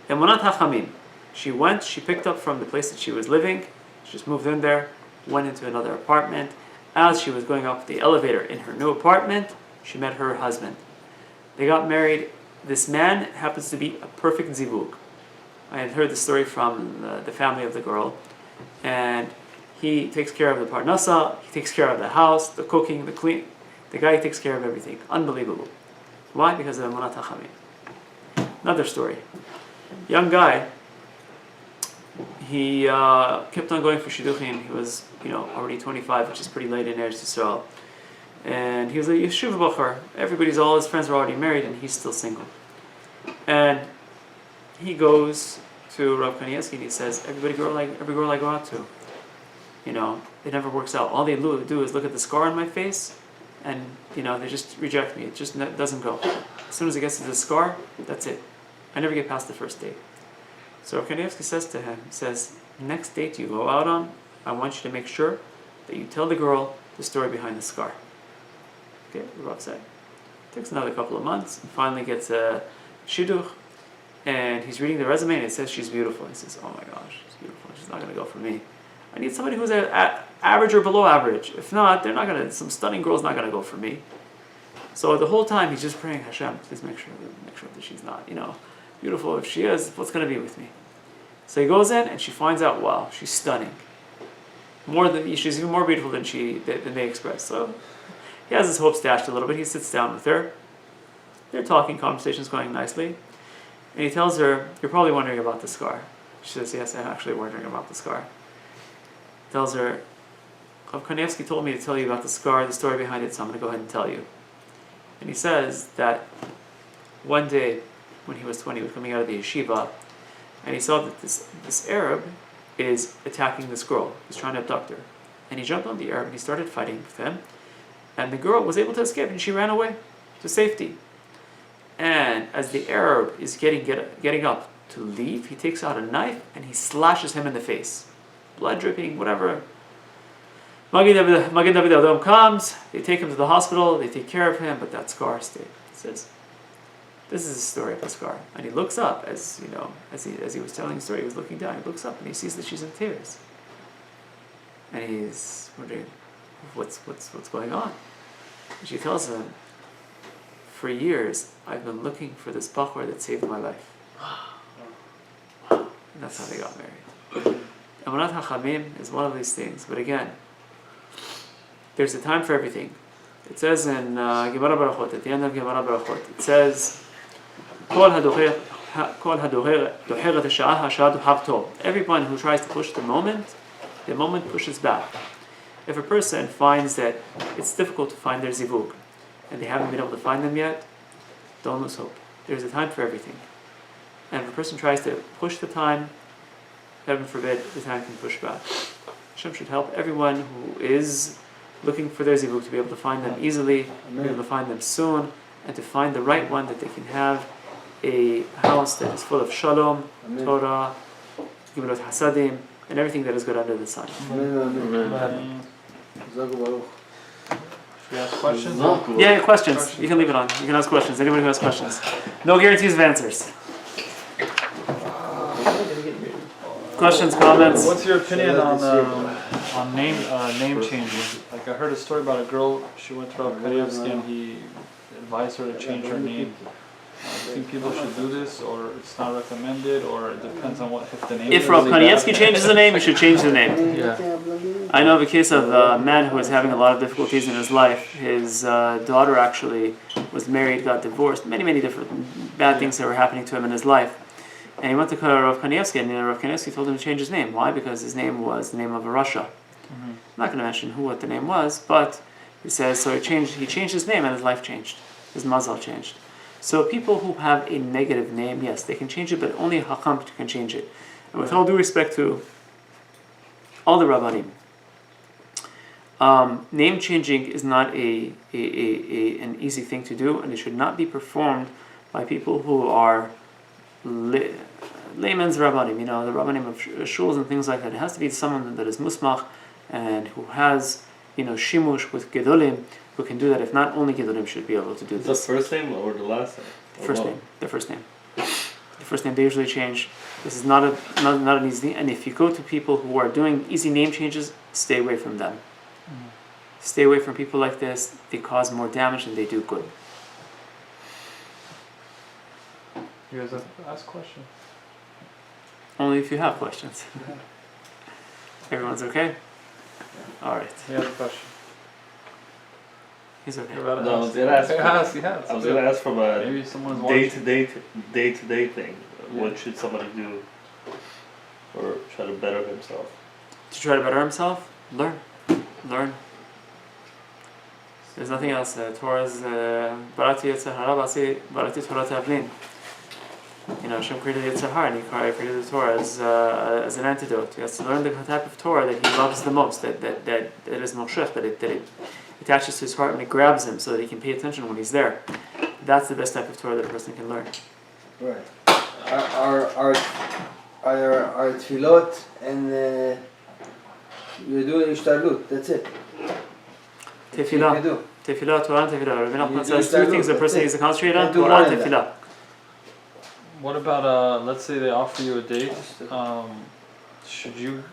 Emunat Hachamim. She went, she picked up from the place that she was living, she just moved in there, went into another apartment. As she was going up the elevator in her new apartment, she met her husband. They got married. This man happens to be a perfect zivuk. I had heard the story from the family of the girl, and he takes care of the parnasa, he takes care of the house, the cooking, the cleaning. The guy takes care of everything. Unbelievable. Why? Because of Emunat Hachamim. Another story. Young guy, he kept on going for shidduchim. He was, already 25, which is pretty late in Eretz Yisrael. And he was a yeshiva bachar. All his friends were already married, and he's still single. And he goes to Rav Kanievsky and he says, every girl I go out to, it never works out. All they do is look at the scar on my face, and they just reject me. It just doesn't go. As soon as it gets to the scar, that's it. I never get past the first date. So Rav Kanievsky says to him, next date you go out on, I want you to make sure that you tell the girl the story behind the scar. Okay, the Rav said. Takes another couple of months, and finally gets a shidduch, and he's reading the resume and it says she's beautiful. He says, oh my gosh, she's beautiful. She's not going to go for me. I need somebody who's average or below average. If not, some stunning girl's not going to go for me. So the whole time he's just praying, Hashem, please make sure that she's not, beautiful. If she is, what's going to be with me? So he goes in and she finds out, wow, she's stunning. She's even more beautiful than they express. So he has his hopes dashed a little bit. He sits down with her. They're talking, conversation's going nicely. And he tells her, you're probably wondering about the scar. She says, yes, I'm actually wondering about the scar. He tells her, Rav Kanievsky told me to tell you about the scar, the story behind it, so I'm going to go ahead and tell you. And he says that one day, when he was 20, he was coming out of the yeshiva, and he saw that this Arab is attacking this girl. He's trying to abduct her. And he jumped on the Arab and he started fighting with him. And the girl was able to escape and she ran away to safety. And as the Arab is getting up to leave, he takes out a knife and he slashes him in the face. Blood dripping, whatever. Magen David Adom comes, they take him to the hospital, they take care of him, but that scar stayed. He says, this is the story of the scar. And he looks up, as he was telling the story, he was looking down, he looks up and he sees that she's in tears. And he's wondering, what's going on? And she tells him, for years, I've been looking for this bachur that saved my life. And that's how they got married. Emunat Hachamim is one of these things, but again, there's a time for everything. It says in Gemara Barachot, at the end of Gemara Barachot, it says, everyone who tries to push the moment pushes back. If a person finds that it's difficult to find their zivug, and they haven't been able to find them yet, don't lose hope. There's a time for everything. And if a person tries to push the time, heaven forbid, the time can push back. Hashem should help everyone who is looking for their zivug to be able to find them easily, be able to find them soon, and to find the right one that they can have a house that is full of shalom, Torah, Gemilut Hasadim, and everything that is good under the sun. Amen. We have questions? Yeah, questions. You can leave it on. You can ask questions. Anybody who has questions. No guarantees of answers. Questions, comments? What's your opinion on name changing? Like I heard a story about a girl. She went to Rabbi Kanievsky and he advised her to change her name think people should do this, or it's not recommended, or it depends on what if the name. If is Rav really bad? Kanievsky changes the name, you should change the name. Yeah. I know of a case of a man who was having a lot of difficulties in his life. His daughter actually was married, got divorced, many different bad things that were happening to him in his life. And he went to Rav Kanievsky, and Rav Kanievsky told him to change his name. Why? Because his name was the name of a Russia. I'm not going to mention what the name was, but he says, so he changed his name and his life changed. His mazal changed. So people who have a negative name, yes, they can change it, but only a Hakam can change it. And with all due respect to all the Rabbanim, name changing is not an easy thing to do, and it should not be performed by people who are layman's Rabbanim, the Rabbanim of shuls and things like that. It has to be someone that is musmach and who has, shimush with gedolim, who can do that. If not, only gedolim should be able to do The this. first name or the last name? The first name. The first name they usually change. This is not an easy. And if you go to people who are doing easy name changes, stay away from them. Stay away from people like this. They cause more damage than they do good. You guys have to ask questions. Only if you have questions. Everyone's okay? All right. He has a question. He's okay. You're about to No, I was ask. gonna ask. He has. I was gonna ask from a Maybe someone's day watching. to day thing. Yeah. What should somebody do, or try to better himself? To try to better himself, learn. There's nothing else. Torah is Barati Yetzer Hara, Barati Torah Tavlin. Hashem created Yetzer Hara, and He created the Torah as an antidote. He has to learn the type of Torah that he loves the most, that is moshech, that it attaches to his heart and it grabs him so that he can pay attention when he's there. That's the best type of Torah that a person can learn. Right. Our tefillot and you do ishtalut. That's it. Tefillah, You do. Torah and Tefillah. Rabbi You Nachman do says two Ishtalut, things a person that's needs to concentrate on: Can't do Torah more and than that. Tefillah. What about let's say they offer you a date? Should you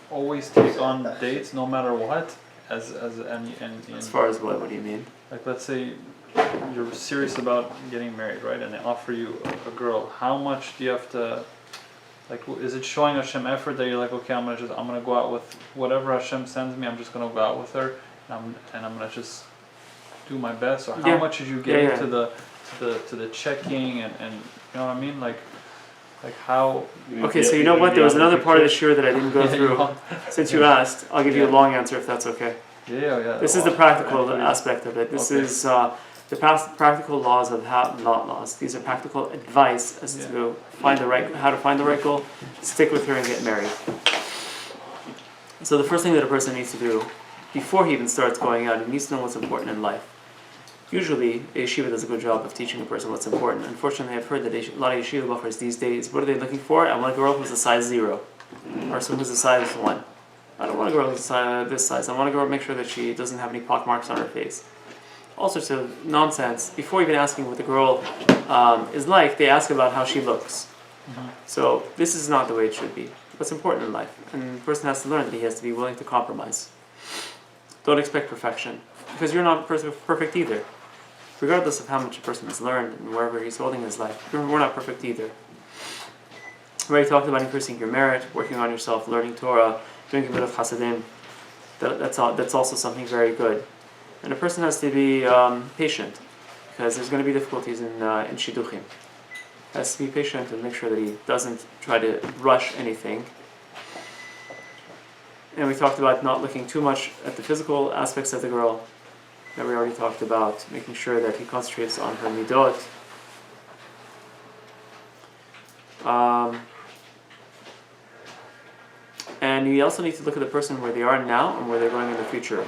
always take on dates no matter what? As As far as what do you mean? like let's say you're serious about getting married, right? And they offer you a girl. How much do you have to? Like, is it showing Hashem effort that you're like, okay, I'm gonna go out with whatever Hashem sends me. I'm just gonna go out with her, and I'm gonna just do my best. Or how Yeah. much did you get Yeah, into the checking and you know what I mean? Like how? Okay, so you know what? There was another part of the shiur that I didn't go Yeah, you through. want- Since you asked, I'll give you a long answer if that's okay. Yeah. This is the practical aspect of it. This Okay. is the practical laws of not laws. These are practical advice as to how to find the right goal, stick with her, and get married. So the first thing that a person needs to do before he even starts going out, he needs to know what's important in life. Usually, a yeshiva does a good job of teaching a person what's important. Unfortunately, I've heard that a lot of yeshiva bachers these days, what are they looking for? I want a girl who's a size 0, or someone who's a size 1. I don't want a girl who's this size. I want a girl to make sure that she doesn't have any pockmarks on her face. All sorts of nonsense. Before even asking what the girl is like, they ask about how she looks. So this is not the way it should be. What's important in life, and the person has to learn that he has to be willing to compromise. Don't expect perfection, because you're not perfect either. Regardless of how much a person has learned and wherever he's holding his life, we're not perfect either. We already talked about increasing your merit, working on yourself, learning Torah, doing a bit of chasadim. That's also something very good. And a person has to be patient, because there's going to be difficulties in shidduchim. Has to be patient and make sure that he doesn't try to rush anything. And we talked about not looking too much at the physical aspects of the girl. That we already talked about, making sure that he concentrates on her midot. And you also need to look at the person where they are now and where they're going in the future.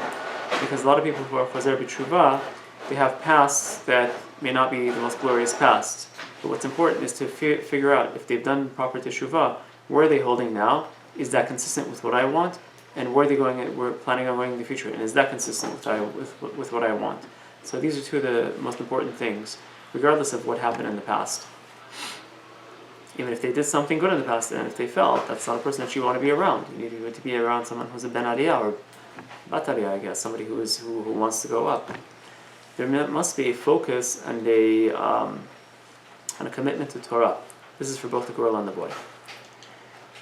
Because a lot of people who are chazer b'tshuvah, they have pasts that may not be the most glorious past. But what's important is to figure out if they've done proper teshuvah, where are they holding now? Is that consistent with what I want? And where are they going? We're planning on going in the future, and is that consistent with what I want? So these are two of the most important things, regardless of what happened in the past. Even if they did something good in the past, and if they fell, that's not a person that you want to be around. You need to be around someone who's a ben aliyah or bat aliyah, I guess, somebody who wants to go up. There must be a focus and a on a commitment to Torah. This is for both the girl and the boy.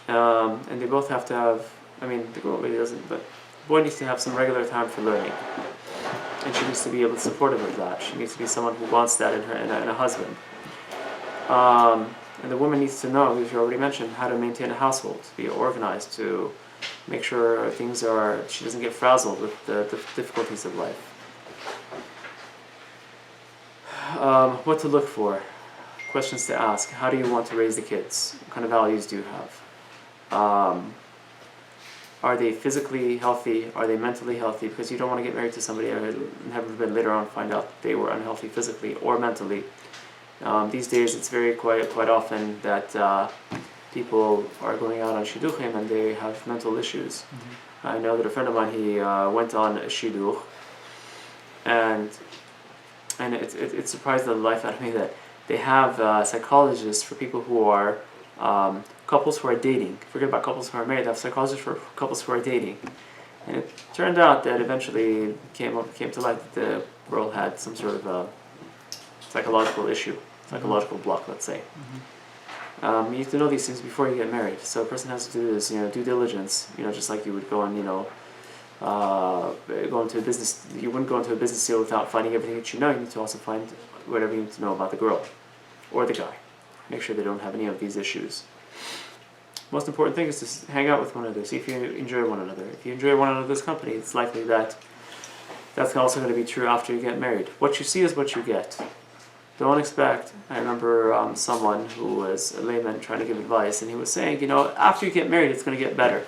And they both have to have, the girl really doesn't, but the boy needs to have some regular time for learning. And she needs to be able to be supportive of that. She needs to be someone who wants that in a husband. And the woman needs to know, as you already mentioned, how to maintain a household, to be organized, to make sure she doesn't get frazzled with the difficulties of life. What to look for, questions to ask, how do you want to raise the kids, what kind of values do you have? Are they physically healthy, are they mentally healthy? Because you don't want to get married to somebody and heaven forbid later on find out they were unhealthy physically or mentally. These days it's very quite often that people are going out on shidduchim and they have mental issues. Mm-hmm. I know that a friend of mine, he went on a shidduch, and it surprised the life out of me that they have psychologists for people who are couples who are dating. Forget about couples who are married. They have psychologists for couples who are dating. And it turned out that eventually came to light that the girl had some sort of a psychological issue, psychological block, let's say. Mm-hmm. You need to know these things before you get married. So a person has to do this, due diligence. Just like you would go on, go into a business. You wouldn't go into a business deal without finding everything that you know. You need to also find whatever you need to know about the girl or the guy. Make sure they don't have any of these issues. Most important thing is to hang out with one another. See if you enjoy one another. If you enjoy one another's company, it's likely that that's also going to be true after you get married. What you see is what you get. Don't expect. I remember someone who was a layman trying to give advice, and he was saying, after you get married, it's going to get better.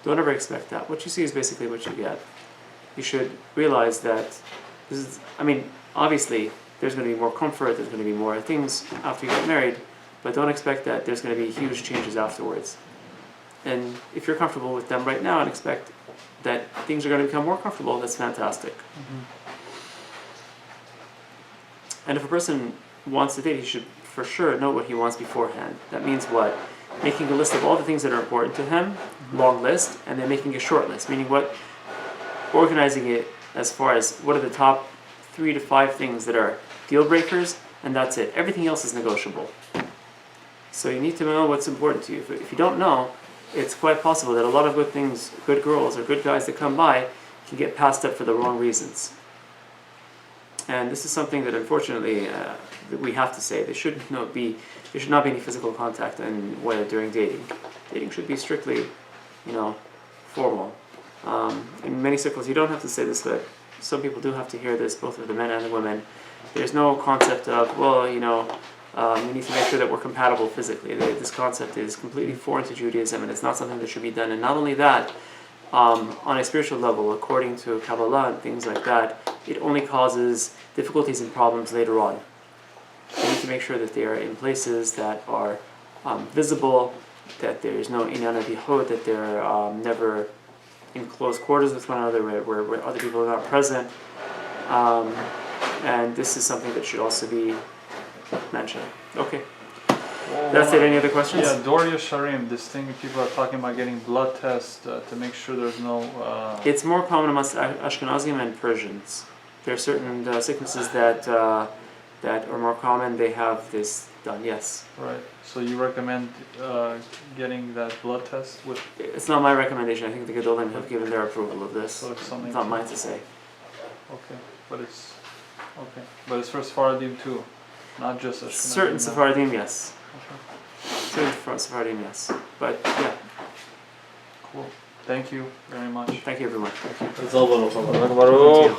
Don't ever expect that. What you see is basically what you get. You should realize that this is, obviously, there's going to be more comfort, there's going to be more things after you get married, but don't expect that there's going to be huge changes afterwards. And if you're comfortable with them right now and expect that things are going to become more comfortable, that's fantastic. Mm-hmm. And if a person wants to date, he should for sure know what he wants beforehand. That means what? Making a list of all the things that are important to him, long list, and then making a short list, meaning organizing it as far as what are the top 3 to 5 things that are deal breakers, and that's it. Everything else is negotiable. So you need to know what's important to you. If you don't know, it's quite possible that a lot of good things, good girls or good guys that come by can get passed up for the wrong reasons. And this is something that unfortunately that we have to say. There should not be any physical contact during dating. Dating should be strictly, formal. In many circles, you don't have to say this, but some people do have to hear this, both of the men and the women. There's no concept of, we need to make sure that we're compatible physically. This concept is completely foreign to Judaism, and it's not something that should be done. And not only that, on a spiritual level, according to Kabbalah and things like that, it only causes difficulties and problems later on. You need to make sure that they are in places that are visible, that there is no inyan avihot, that they're never in close quarters with one another, where other people are not present. And this is something that should also be mentioned. Okay. That's it. Any other questions? Yeah, Doria Sharim, this thing people are talking about getting blood tests to make sure there's no... It's more common amongst Ashkenazim and Persians. There are certain sicknesses that are more common. They have this done, yes. Right. So you recommend getting that blood test with... It's not my recommendation. I think the Gedolim have given their approval of this. So it's not mine to say. Okay, but it's for Sephardim too, not just Ashkenazim. Certain Sephardim, yes. Okay. Certain Sephardim, yes. But yeah. Cool. Thank you very much. Thank you, everyone. Chazal Baruch.